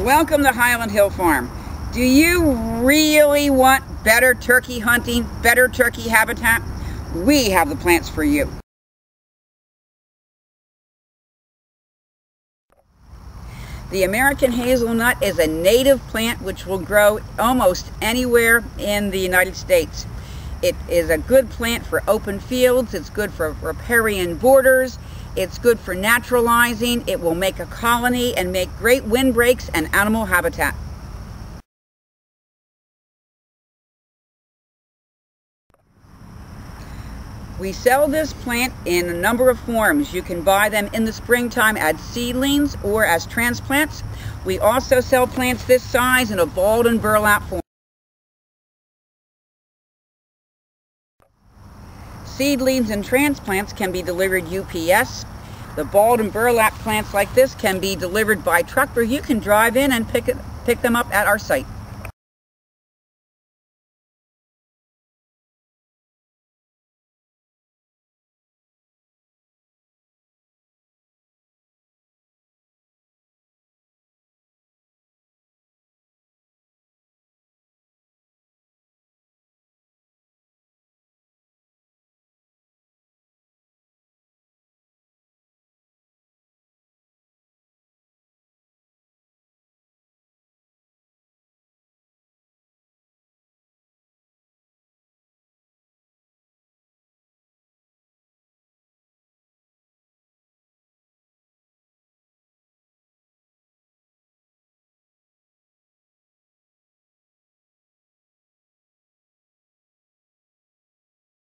Welcome to Highland Hill Farm. Do you really want better turkey hunting, better turkey habitat? We have the plants for you. The American hazelnut is a native plant which will grow almost anywhere in the United States. It is a good plant for open fields, it's good for riparian borders, it's good for naturalizing, it will make a colony and make great windbreaks and animal habitat. We sell this plant in a number of forms. You can buy them in the springtime as seedlings or as transplants. We also sell plants this size in a balled and burlap form. Seedlings and transplants can be delivered UPS. The balled and burlap plants like this can be delivered by truck, or you can drive in and pick them up at our site.